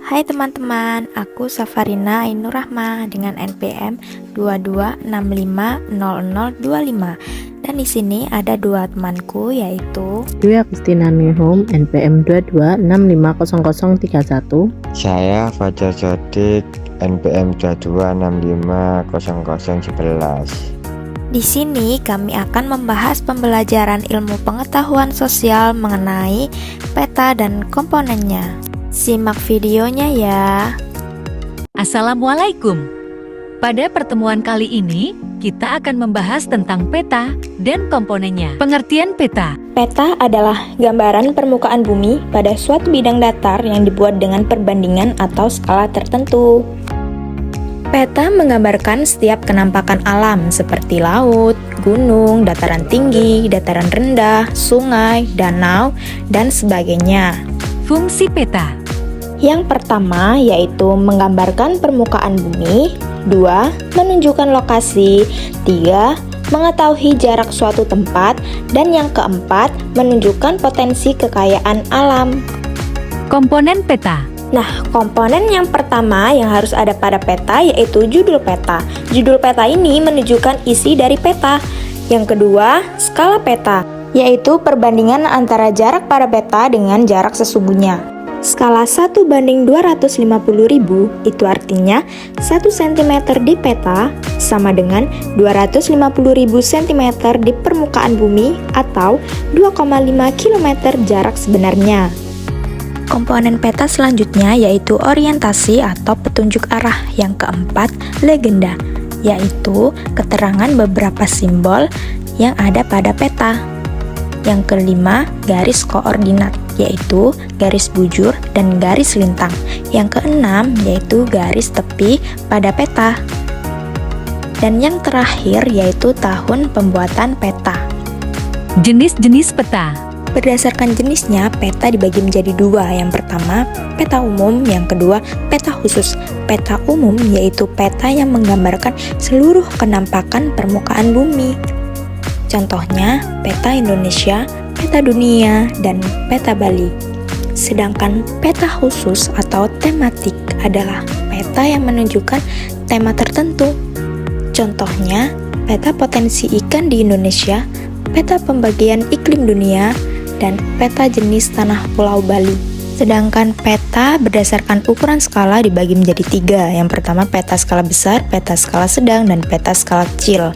Hai teman-teman, aku Safarina Ainur Rahma dengan NPM 22650025. Dan di sini ada dua temanku yaitu Dwi Agustina Nihum NPM 22650031. Saya Fajar Sodik NPM 22650011. Di sini kami akan membahas pembelajaran ilmu pengetahuan sosial mengenai peta dan komponennya. Simak videonya ya. Assalamualaikum. Pada pertemuan kali ini, kita akan membahas tentang peta dan komponennya. Pengertian peta. Peta adalah gambaran permukaan bumi pada suatu bidang datar yang dibuat dengan perbandingan atau skala tertentu. Peta menggambarkan setiap kenampakan alam seperti laut, gunung, dataran tinggi, dataran rendah, sungai, danau, dan sebagainya. Fungsi peta. Yang pertama yaitu menggambarkan permukaan bumi, 2. Menunjukkan lokasi, 3. Mengetahui jarak suatu tempat, dan yang keempat menunjukkan potensi kekayaan alam. Komponen peta. Nah, komponen yang pertama yang harus ada pada peta yaitu judul peta. Judul peta ini menunjukkan isi dari peta. Yang kedua, skala peta, yaitu perbandingan antara jarak pada peta dengan jarak sesungguhnya. Skala 1:250.000 itu artinya 1 cm di peta sama dengan 250.000 cm di permukaan bumi atau 2,5 km jarak sebenarnya. Komponen peta selanjutnya yaitu orientasi atau petunjuk arah. Yang keempat, legenda, yaitu keterangan beberapa simbol yang ada pada peta. Yang kelima, garis koordinat, yaitu garis bujur dan garis lintang. Yang keenam, yaitu garis tepi pada peta. Dan yang terakhir, yaitu tahun pembuatan peta. Jenis-jenis peta. Berdasarkan jenisnya, peta dibagi menjadi dua. Yang pertama, peta umum. Yang kedua, peta khusus. Peta umum yaitu peta yang menggambarkan seluruh kenampakan permukaan bumi. Contohnya, peta Indonesia, peta dunia, dan peta Bali. Sedangkan peta khusus atau tematik adalah peta yang menunjukkan tema tertentu. Contohnya, peta potensi ikan di Indonesia, peta pembagian iklim dunia, dan peta jenis tanah pulau Bali. Sedangkan peta berdasarkan ukuran skala dibagi menjadi 3. Yang pertama, peta skala besar, peta skala sedang, dan peta skala kecil.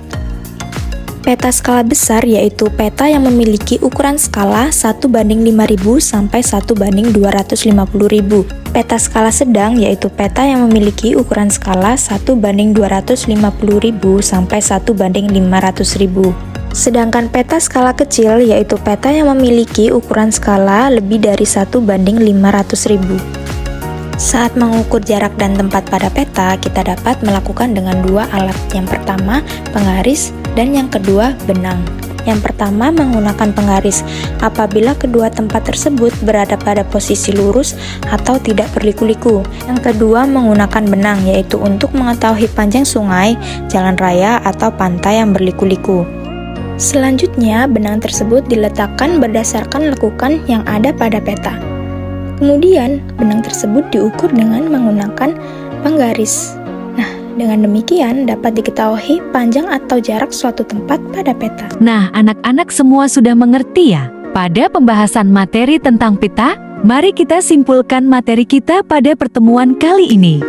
Peta skala besar yaitu peta yang memiliki ukuran skala 1:5000 sampai 1:250.000. Peta skala sedang yaitu peta yang memiliki ukuran skala 1:250.000 sampai 1:500.000. Sedangkan peta skala kecil yaitu peta yang memiliki ukuran skala lebih dari 1:500.000. Saat mengukur jarak dan tempat pada peta, kita dapat melakukan dengan dua alat. Yang pertama, penggaris, dan yang kedua, benang. Yang pertama menggunakan penggaris apabila kedua tempat tersebut berada pada posisi lurus atau tidak berliku-liku. Yang kedua menggunakan benang, yaitu untuk mengetahui panjang sungai, jalan raya, atau pantai yang berliku-liku. Selanjutnya, benang tersebut diletakkan berdasarkan lekukan yang ada pada peta. Kemudian, benang tersebut diukur dengan menggunakan penggaris. Nah, dengan demikian dapat diketahui panjang atau jarak suatu tempat pada peta. Nah, anak-anak semua sudah mengerti ya? Pada pembahasan materi tentang peta, mari kita simpulkan materi kita pada pertemuan kali ini.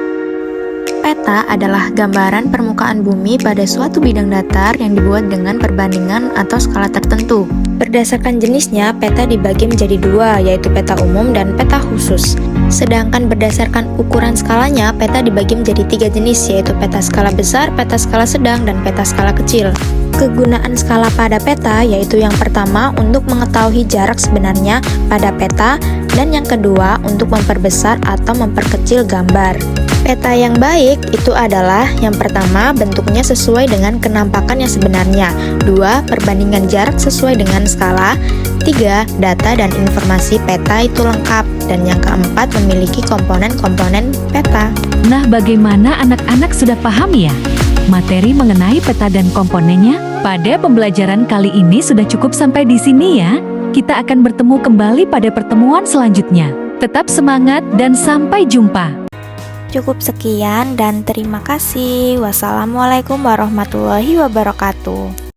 Peta adalah gambaran permukaan bumi pada suatu bidang datar yang dibuat dengan perbandingan atau skala tertentu. Berdasarkan jenisnya, peta dibagi menjadi dua, yaitu peta umum dan peta khusus. Sedangkan berdasarkan ukuran skalanya, peta dibagi menjadi 3 jenis, yaitu peta skala besar, peta skala sedang, dan peta skala kecil. Kegunaan skala pada peta yaitu yang pertama untuk mengetahui jarak sebenarnya pada peta, dan yang kedua untuk memperbesar atau memperkecil gambar. Peta yang baik itu adalah yang pertama bentuknya sesuai dengan kenampakan yang sebenarnya, 2. Perbandingan jarak sesuai dengan skala, 3. Data dan informasi peta itu lengkap, dan yang keempat memiliki komponen-komponen peta. Nah, bagaimana anak-anak sudah paham ya? Materi mengenai peta dan komponennya pada pembelajaran kali ini sudah cukup sampai di sini ya. Kita akan bertemu kembali pada pertemuan selanjutnya. Tetap semangat dan sampai jumpa. Cukup sekian dan terima kasih. Wassalamualaikum warahmatullahi wabarakatuh.